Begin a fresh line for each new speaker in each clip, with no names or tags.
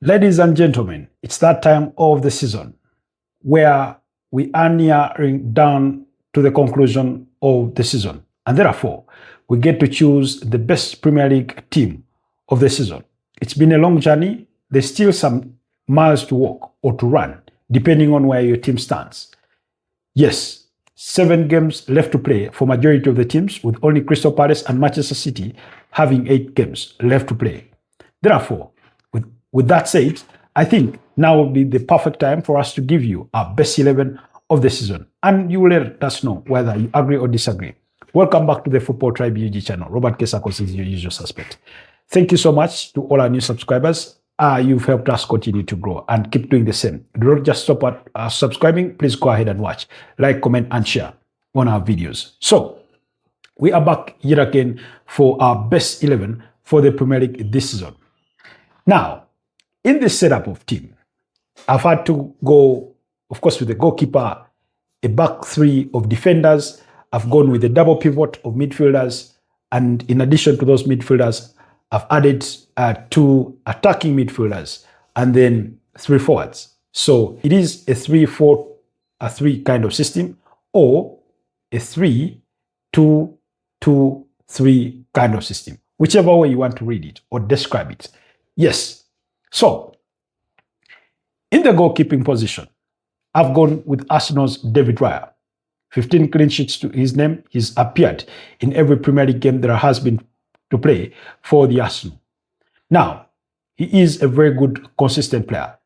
Ladies and gentlemen, it's that time of the season where we are nearing down to the conclusion of the season. And therefore, we get to choose the best Premier League team of the season. It's been a long journey. There's still some miles to walk or to run, depending on where your team stands. Yes, 7 games left to play for majority of the teams, with only Crystal Palace and Manchester City having 8 games left to play. Therefore, with that said, I think now will be the perfect time for us to give you our best 11 of the season. And you will let us know whether you agree or disagree. Welcome back to the Football Tribe UG channel. Robert Kesakos is your usual suspect. Thank you so much to all our new subscribers. You've helped us continue to grow and keep doing the same. Do not just stop at subscribing. Please go ahead and watch, like, comment, and share on our videos. So, we are back yet again for our best 11 for the Premier League this season. Now, in this setup of team, I've had to go, of course, with the goalkeeper, a back 3 of defenders. I've gone with a double pivot of midfielders. And in addition to those midfielders, I've added 2 attacking midfielders and then 3 forwards. So it is a 3-4-3 kind of system, or a 3-2-2-3 kind of system, whichever way you want to read it or describe it. Yes. So, in the goalkeeping position, I've gone with Arsenal's David Raya. 15 clean sheets to his name. He's appeared in every Premier League game there has been to play for the Arsenal. Now, he is a very good, consistent player.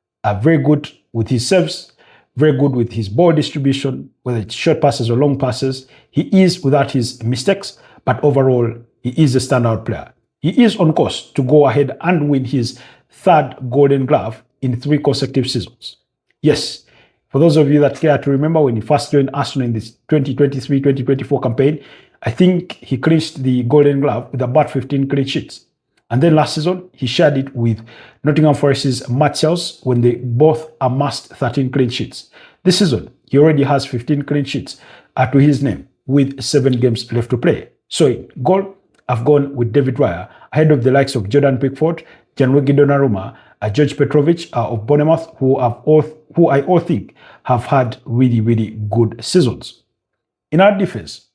Very good with his serves, very good with his ball distribution, whether it's short passes or long passes. He is without his mistakes, but overall, he is a standout player. He is on course to go ahead and win his 3rd Golden Glove in 3 consecutive seasons. Yes, for those of you that care to remember, when he first joined Arsenal in this 2023-2024 campaign, I think he clinched the Golden Glove with about 15 clean sheets. And then last season, he shared it with Nottingham Forest's Matt Sells when they both amassed 13 clean sheets. This season, he already has 15 clean sheets to his name with 7 games left to play. So in goal, I've gone with David Raya ahead of the likes of Jordan Pickford, Gianluigi Donnarumma, George Petrovic of Bournemouth, who I all think have had really, really good seasons. In our defense,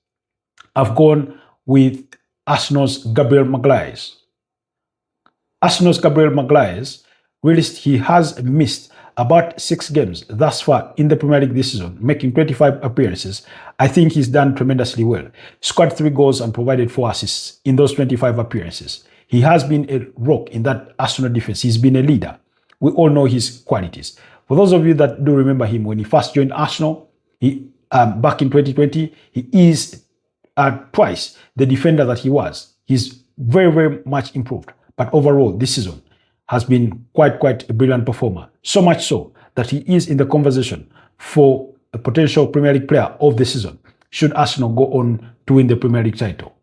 I've gone with Arsenal's Gabriel Magalhaes. Arsenal's Gabriel Magalhaes, he has missed about 6 games thus far in the Premier League this season, making 25 appearances. I think he's done tremendously well. Scored 3 goals and provided 4 assists in those 25 appearances. He has been a rock in that Arsenal defense. He's been a leader. We all know his qualities. For those of you that do remember him, when he first joined Arsenal, back in 2020, he is twice the defender that he was. He's very, very much improved. But overall, this season has been quite a brilliant performer. So much so that he is in the conversation for a potential Premier League player of the season, should Arsenal go on to win the Premier League title.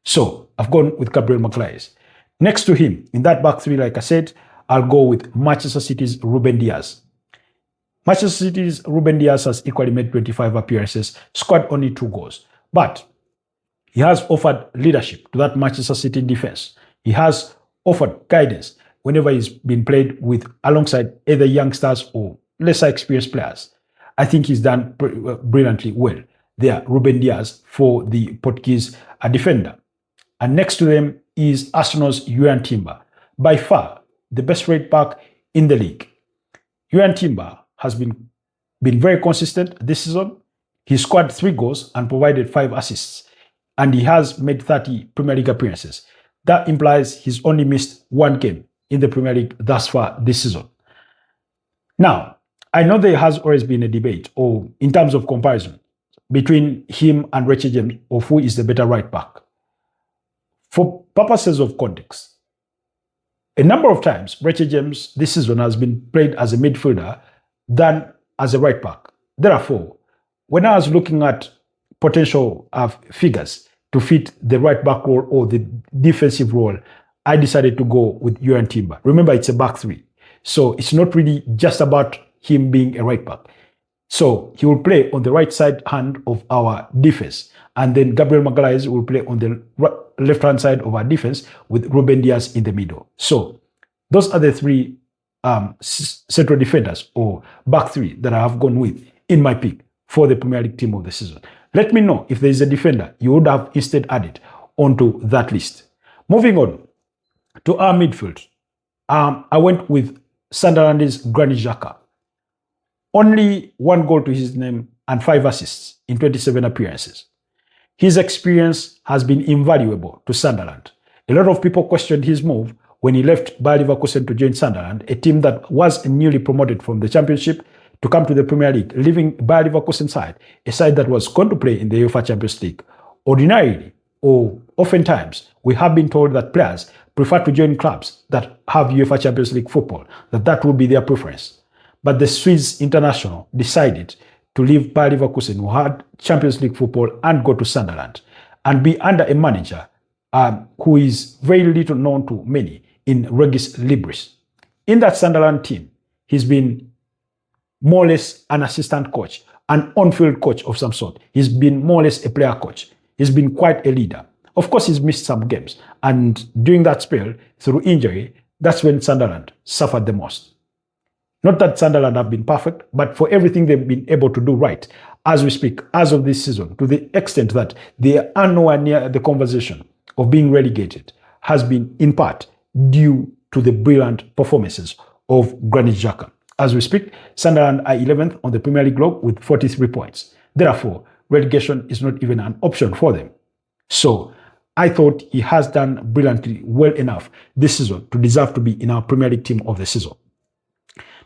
So, I've gone with Gabriel Magalhaes. Next to him, in that back 3, like I said, I'll go with Manchester City's Ruben Dias. Manchester City's Ruben Dias has equally made 25 appearances, scored only 2 goals. But he has offered leadership to that Manchester City defense. He has offered guidance whenever he's been played with alongside either youngsters or lesser experienced players. I think he's done brilliantly well there, Ruben Dias, for the Portuguese defender. And next to them is Arsenal's Jurriën Timber, by far the best right back in the league. Jurriën Timber has been very consistent this season. He scored 3 goals and provided 5 assists, and he has made 30 Premier League appearances. That implies he's only missed 1 game in the Premier League thus far this season. Now, I know there has always been a debate, or in terms of comparison, between him and Reece James of who is the better right back. For purposes of context, a number of times, Reece James this season has been played as a midfielder than as a right back. Therefore, when I was looking at potential figures to fit the right back role or the defensive role, I decided to go with Jurriën Timber. Remember, it's a back 3. So it's not really just about him being a right back. So he will play on the right side hand of our defense. And then Gabriel Magalhaes will play on the left-hand side of our defense with Ruben Dias in the middle. So those are the 3 central defenders or back three that I have gone with in my pick for the Premier League team of the season. Let me know if there is a defender you would have instead added onto that list. Moving on to our midfield, I went with Sunderland's Granit Xhaka. Only 1 goal to his name and 5 assists in 27 appearances. His experience has been invaluable to Sunderland. A lot of people questioned his move when he left Bayer Leverkusen to join Sunderland, a team that was newly promoted from the Championship to come to the Premier League, leaving Bayer Leverkusen side, a side that was going to play in the UEFA Champions League. Ordinarily, or oftentimes, we have been told that players prefer to join clubs that have UEFA Champions League football, that would be their preference. But the Swiss international decided to leave Bayer Leverkusen, who had Champions League football, and go to Sunderland and be under a manager who is very little known to many in Regis Libris. In that Sunderland team, he's been more or less an assistant coach, an on-field coach of some sort. He's been more or less a player coach. He's been quite a leader. Of course, he's missed some games. And during that spell, through injury, that's when Sunderland suffered the most. Not that Sunderland have been perfect, but for everything they've been able to do right as we speak, as of this season, to the extent that they are nowhere near the conversation of being relegated, has been in part due to the brilliant performances of Granit Xhaka. As we speak, Sunderland are 11th on the Premier League log with 43 points. Therefore, relegation is not even an option for them. So, I thought he has done brilliantly well enough this season to deserve to be in our Premier League team of the season.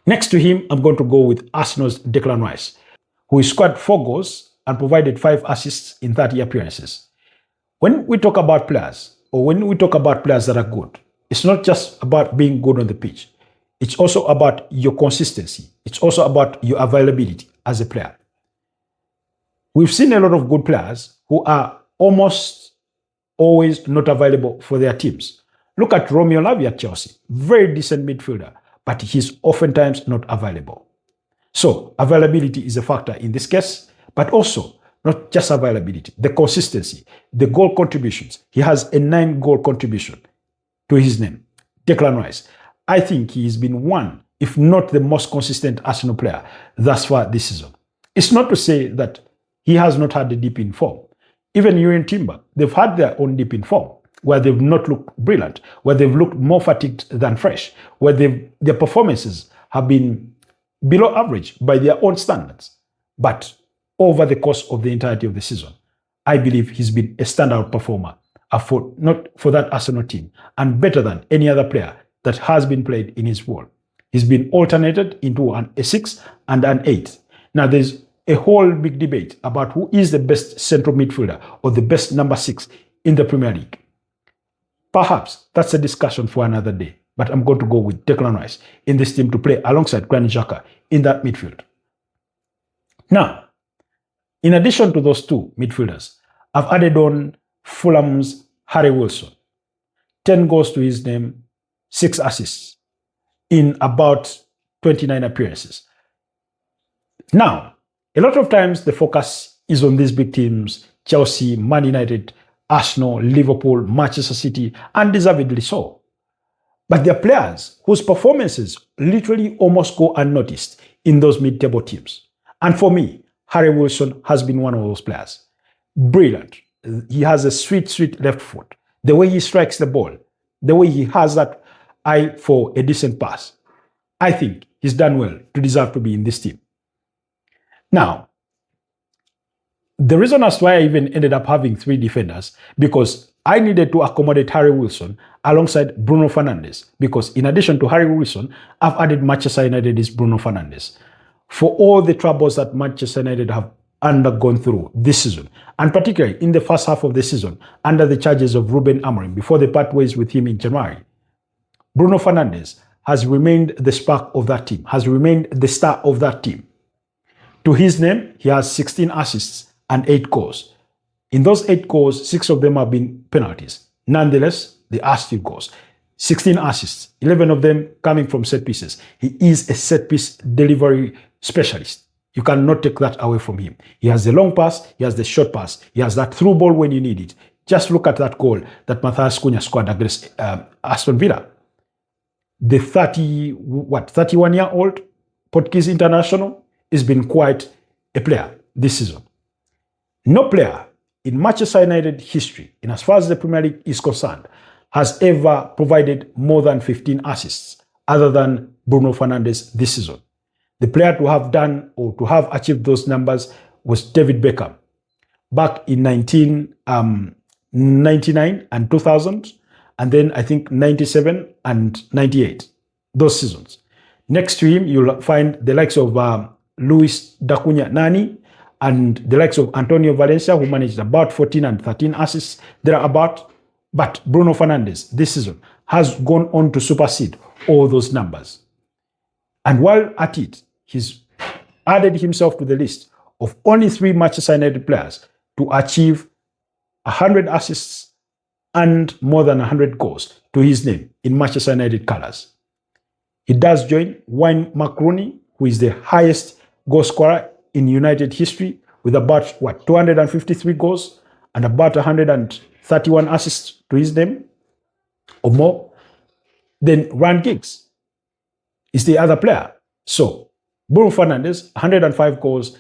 Next to him, I'm going to go with Arsenal's Declan Rice, who scored 4 goals and provided 5 assists in 30 appearances. When we talk about players, or when we talk about players that are good, it's not just about being good on the pitch. It's also about your consistency. It's also about your availability as a player. We've seen a lot of good players who are almost always not available for their teams. Look at Romeo Lavia at Chelsea, very decent midfielder, but he's oftentimes not available. So availability is a factor in this case, but also not just availability, the consistency, the goal contributions. He has a 9-goal contribution to his name, Declan Rice. I think he's been one, if not the most consistent Arsenal player thus far this season. It's not to say that he has not had a dip in form. Even Yuri and Timber, they've had their own dip in form, where they've not looked brilliant, where they've looked more fatigued than fresh, where their performances have been below average by their own standards. But over the course of the entirety of the season, I believe he's been a standout performer for that Arsenal team, and better than any other player that has been played in his role. He's been alternated into a 6 and an 8. Now, there's a whole big debate about who is the best central midfielder or the best number 6 in the Premier League. Perhaps that's a discussion for another day, but I'm going to go with Declan Rice in this team to play alongside Granit Xhaka in that midfield. Now, in addition to those 2 midfielders, I've added on Fulham's Harry Wilson. 10 goals to his name, 6 assists in about 29 appearances. Now, a lot of times the focus is on these big teams, Chelsea, Man United, Arsenal, Liverpool, Manchester City, and deservedly so. But there are players whose performances literally almost go unnoticed in those mid-table teams. And for me, Harry Wilson has been one of those players. Brilliant. He has a sweet, sweet left foot. The way he strikes the ball, the way he has that eye for a decent pass. I think he's done well to deserve to be in this team. Now, the reason as to why I even ended up having 3 defenders, because I needed to accommodate Harry Wilson alongside Bruno Fernandes, because in addition to Harry Wilson, I've added Manchester United's Bruno Fernandes. For all the troubles that Manchester United have undergone through this season, and particularly in the first half of the season, under the charges of Ruben Amorim, before they part ways with him in January, Bruno Fernandes has remained the spark of that team, has remained the star of that team. To his name, he has 16 assists and 8 goals. In those 8 goals, 6 of them have been penalties. Nonetheless, they are still goals. 16 assists, 11 of them coming from set pieces. He is a set piece delivery specialist. You cannot take that away from him. He has the long pass, he has the short pass, he has that through ball when you need it. Just look at that goal that Matthias Cunha scored against Aston Villa. the 31-year-old Portuguese international has been quite a player this season. No player in Manchester United history, in as far as the Premier League is concerned, has ever provided more than 15 assists other than Bruno Fernandes this season. The player to have done or to have achieved those numbers was David Beckham back in 1999 and 2000, and then I think 97 and 98, those seasons. Next to him, you'll find the likes of Luis da Cunha Nani and the likes of Antonio Valencia, who managed about 14 and 13 assists thereabout. But Bruno Fernandes this season has gone on to supersede all those numbers. And while at it, he's added himself to the list of only 3 Manchester United players to achieve 100 assists and more than 100 goals to his name in Manchester United colours. He does join Wayne McRooney, who is the highest goal scorer in United history with about 253 goals and about 131 assists to his name or more. Then Ryan Giggs is the other player. So Bruno Fernandes, 105 goals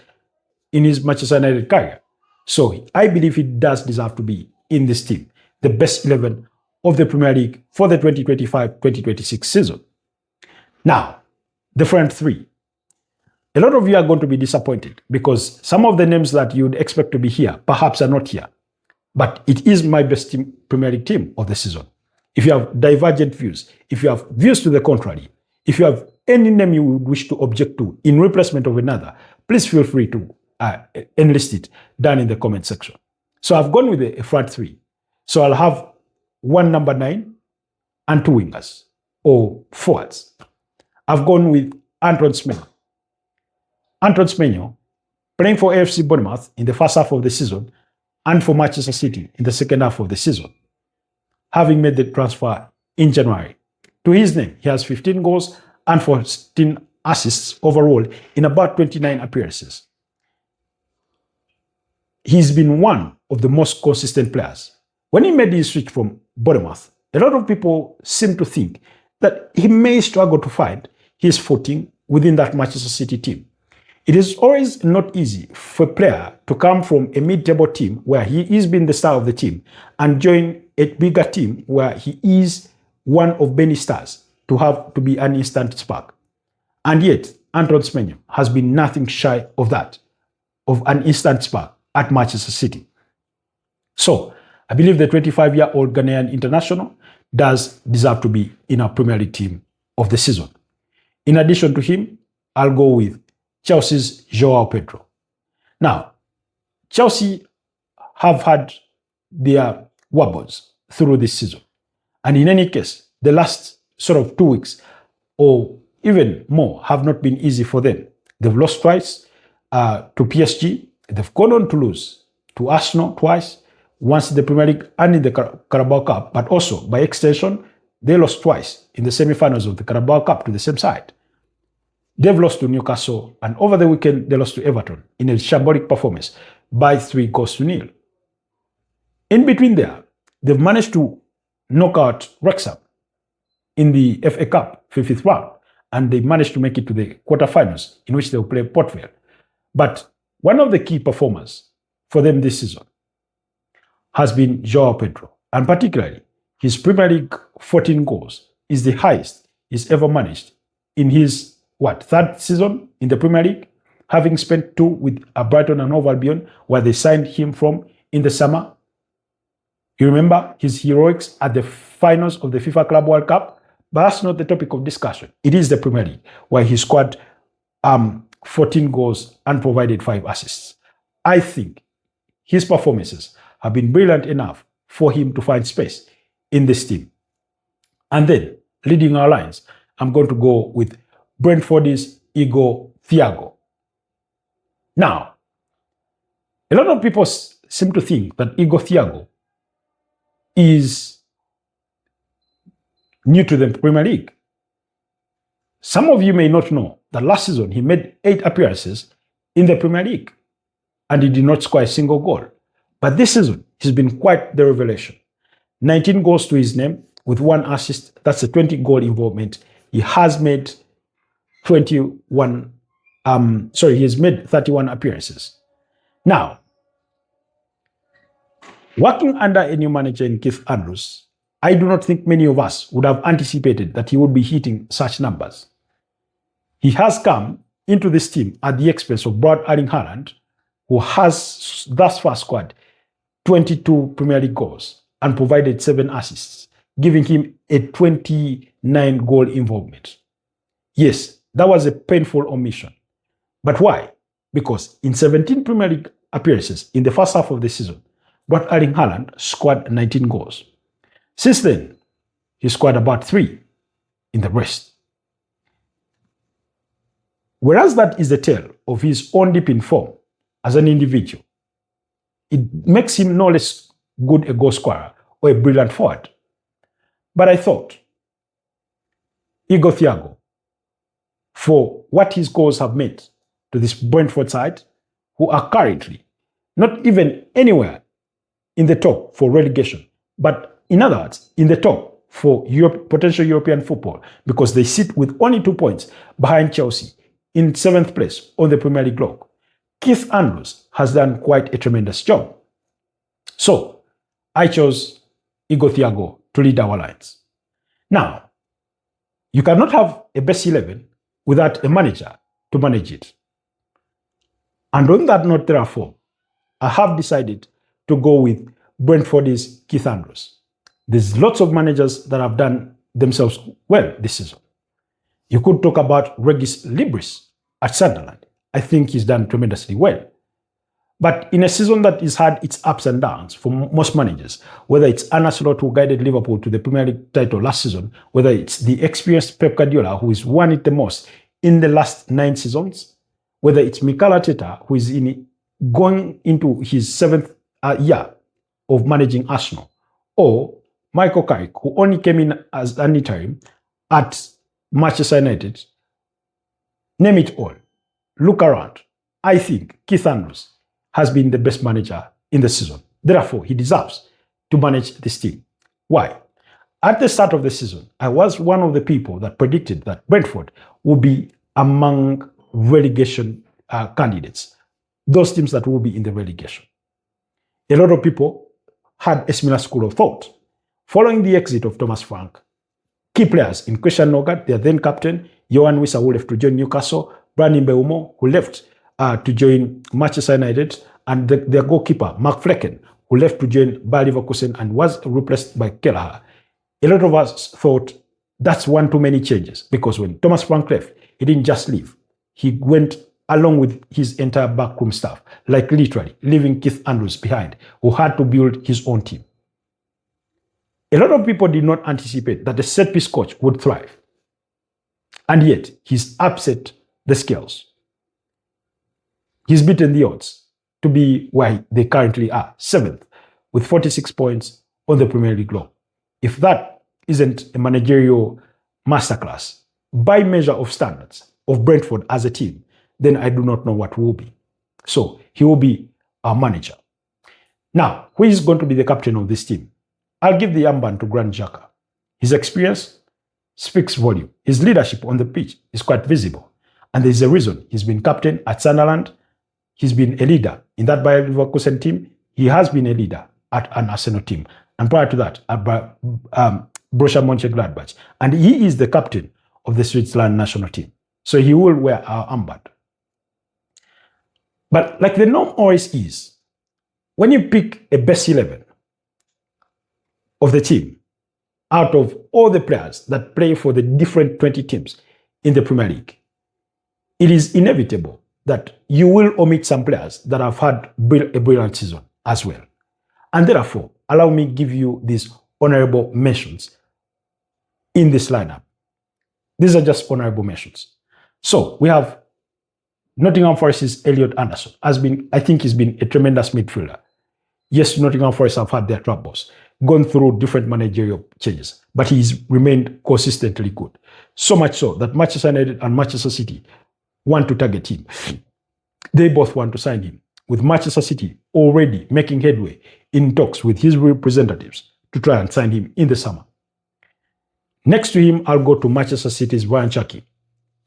in his Manchester United career. So I believe he does deserve to be in this team, the best 11 of the Premier League for the 2025-2026 season. Now, the front three. A lot of you are going to be disappointed because some of the names that you'd expect to be here perhaps are not here. But it is my best Premier League team of the season. If you have divergent views, if you have views to the contrary, if you have any name you would wish to object to in replacement of another, please feel free to enlist it down in the comment section. So I've gone with a front three. So I'll have one number 9 and 2 wingers or forwards. I've gone with Antoine Semenyo. Antoine Semenyo playing for AFC Bournemouth in the first half of the season and for Manchester City in the second half of the season, having made the transfer in January. To his name, he has 15 goals and 14 assists overall in about 29 appearances. He's been one of the most consistent players. When he made his switch from Bournemouth, a lot of people seem to think that he may struggle to find his footing within that Manchester City team. It is always not easy for a player to come from a mid-table team where he is being the star of the team and join a bigger team where he is one of many stars to have to be an instant spark. And yet, Antoine Semenyo has been nothing shy of that, of an instant spark at Manchester City. So, I believe the 25-year-old Ghanaian international does deserve to be in our Premier League team of the season. In addition to him, I'll go with Chelsea's Joao Pedro. Now, Chelsea have had their wobbles through this season. And in any case, the last sort of 2 weeks or even more have not been easy for them. They've lost twice to PSG. They've gone on to lose to Arsenal twice, once in the Premier League and in the Carabao Cup, but also by extension, they lost twice in the semi-finals of the Carabao Cup to the same side. They've lost to Newcastle, and over the weekend, they lost to Everton in a shambolic performance by 3-0. In between there, they've managed to knock out Wrexham in the FA Cup 50th round, and they managed to make it to the quarterfinals, in which they'll play Port Vale. But one of the key performers for them this season has been Joao Pedro, and particularly his Premier League 14 goals is the highest he's ever managed in his third season in the Premier League, having spent 2 with Brighton and Hove Albion, where they signed him from in the summer. You remember his heroics at the finals of the FIFA Club World Cup, but that's not the topic of discussion. It is the Premier League, where he scored 14 goals and provided 5 assists. I think his performances have been brilliant enough for him to find space in this team. And then, leading our lines, I'm going to go with Brentford's Igor Thiago. Now, a lot of people seem to think that Igor Thiago is new to the Premier League. Some of you may not know that last season he made 8 appearances in the Premier League and he did not score a single goal. But this season, he's been quite the revelation. 19 goals to his name with 1 assist. That's a 20 goal involvement. He has made 21, he has made 31 appearances. Now, working under a new manager in Keith Andrews, I do not think many of us would have anticipated that he would be hitting such numbers. He has come into this team at the expense of Brad Erling Haaland, who has thus far scored 22 Premier League goals and provided 7 assists, giving him a 29 goal involvement. Yes, that was a painful omission. But why? Because in 17 Premier League appearances in the first half of the season, Brad Erling Haaland scored 19 goals. Since then, he scored about 3 in the rest. Whereas that is the tale of his own dip in form as an individual, it makes him no less good a goal scorer or a brilliant forward. But I thought, Igor Thiago, for what his goals have meant to this Brentford side, who are currently not even anywhere in the top for relegation, but in other words, in the top for potential European football, because they sit with only 2 points behind Chelsea in 7th place on the Premier League log. Keith Andrews has done quite a tremendous job. So, I chose Igor Thiago to lead our lines. Now, you cannot have a best 11 without a manager to manage it. And on that note, therefore, I have decided to go with Brentford's Keith Andrews. There's lots of managers that have done themselves well this season. You could talk about Regis Libris at Sunderland. I think he's done tremendously well. But in a season that has had its ups and downs for most managers, whether it's Arne Slot who guided Liverpool to the Premier League title last season, whether it's the experienced Pep Guardiola who has won it the most in the last 9 seasons, whether it's Mikel Arteta who is going into his 7th year of managing Arsenal, or Michael Carrick, who only came in as an interim at Manchester United. Name it all. Look around. I think Keith Andrews has been the best manager in the season. Therefore, he deserves to manage this team. Why? At the start of the season, I was one of the people that predicted that Brentford would be among relegation candidates, those teams that will be in the relegation. A lot of people had a similar school of thought. Following the exit of Thomas Frank, key players in Christian Nogard, their then captain, Yohan Wissa, who left to join Newcastle, Brandon Mbeumo, who left to join Manchester United, and their goalkeeper, Mark Flecken, who left to join Bayer Leverkusen and was replaced by Kelleher. A lot of us thought that's one too many changes, because when Thomas Frank left, he didn't just leave. He went along with his entire backroom staff, like literally leaving Keith Andrews behind, who had to build his own team. A lot of people did not anticipate that the set-piece coach would thrive. And yet, he's upset the scales. He's beaten the odds to be where they currently are, 7th, with 46 points on the Premier League log. If that isn't a managerial masterclass by measure of standards of Brentford as a team, then I do not know what will be. So he will be our manager. Now, who is going to be the captain of this team? I'll give the armband to Granit Xhaka. His experience speaks volume. His leadership on the pitch is quite visible. And there's a reason he's been captain at Sunderland. He's been a leader in that Bayer Leverkusen team. He has been a leader at an Arsenal team. And prior to that, at Borussia Mönchengladbach. And he is the captain of the Switzerland national team. So he will wear our armband. But like the norm always is, when you pick a best 11 of the team out of all the players that play for the different 20 teams in the Premier League, it is inevitable that you will omit some players that have had a brilliant season as well. And therefore, allow me to give you these honorable mentions in this lineup. These are just honorable mentions. So we have Nottingham Forest's Elliot Anderson. I think he's been a tremendous midfielder. Yes, Nottingham Forest have had their troubles, gone through different managerial changes, but he's remained consistently good. So much so that Manchester United and Manchester City want to target him. They both want to sign him, with Manchester City already making headway in talks with his representatives to try and sign him in the summer. Next to him, I'll go to Manchester City's Ryan Cherki.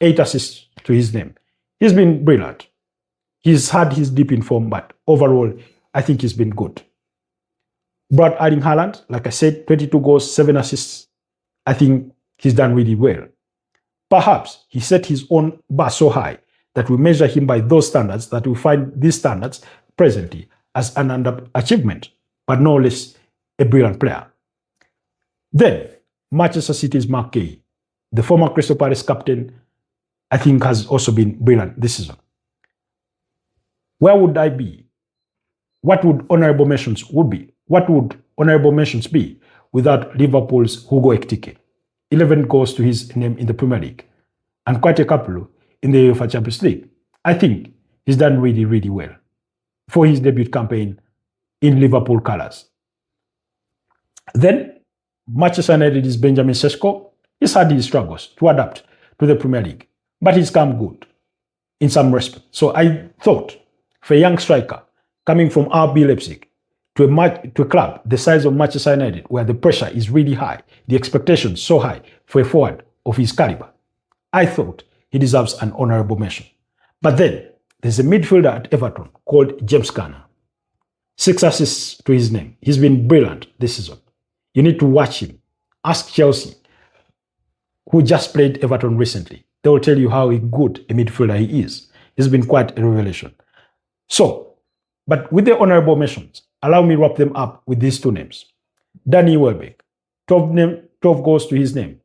8 assists to his name. He's been brilliant. He's had his dip in form, but overall, I think he's been good. Brad Erling Haaland, like I said, 22 goals, 7 assists. I think he's done really well. Perhaps he set his own bar so high that we measure him by those standards, that we find these standards presently as an underachievement, but no less a brilliant player. Then, Manchester City's Mark Guehi, the former Crystal Palace captain, I think has also been brilliant this season. Where would I be? What would honorable mentions be? What would honorable mentions be without Liverpool's Hugo Ekitike? 11 goals to his name in the Premier League, and quite a couple in the UEFA Champions League. I think he's done really, really well for his debut campaign in Liverpool colours. Then, Manchester United's Benjamin Sesko. He's had his struggles to adapt to the Premier League, but he's come good in some respect. So I thought, for a young striker coming from RB Leipzig to a club the size of Manchester United, where the pressure is really high, the expectations so high for a forward of his caliber, I thought he deserves an honourable mention. But then there's a midfielder at Everton called James Garner. 6 assists to his name. He's been brilliant this season. You need to watch him. Ask Chelsea, who just played Everton recently. They will tell you how good a midfielder he is. He's been quite a revelation. So, but with the honourable mentions, allow me wrap them up with these 2 names. Danny Welbeck, 12 goals to his name,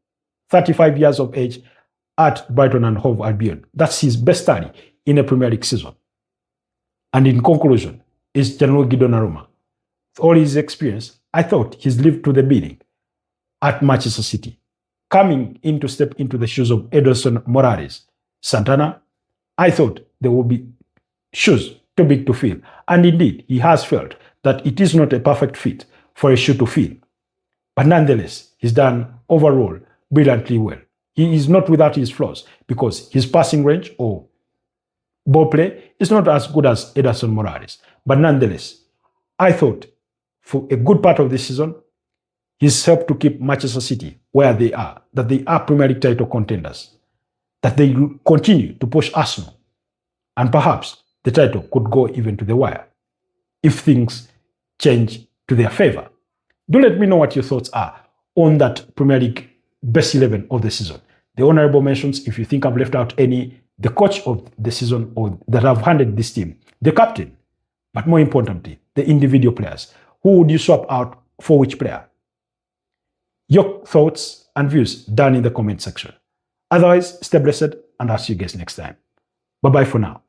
35 years of age at Brighton and Hove Albion. That's his best study in a Premier League season. And in conclusion, is Gianluigi Donnarumma. With all his experience, I thought he's lived to the bidding at Manchester City. Coming in to step into the shoes of Ederson Moraes Santana, I thought there would be shoes too big to fill. And indeed, he has felt that it is not a perfect fit for a shoe to fill. But nonetheless, he's done overall brilliantly well. He is not without his flaws, because his passing range or ball play is not as good as Ederson Moraes. But nonetheless, I thought for a good part of this season, he's helped to keep Manchester City where they are, that they are Premier League title contenders, that they continue to push Arsenal, and perhaps the title could go even to the wire if things change to their favour. Do let me know what your thoughts are on that Premier League best 11 of the season. The honourable mentions, if you think I've left out any, the coach of the season or that have handled this team, the captain, but more importantly, the individual players. Who would you swap out for which player? Your thoughts and views down in the comment section. Otherwise, stay blessed, and I'll see you guys next time. Bye-bye for now.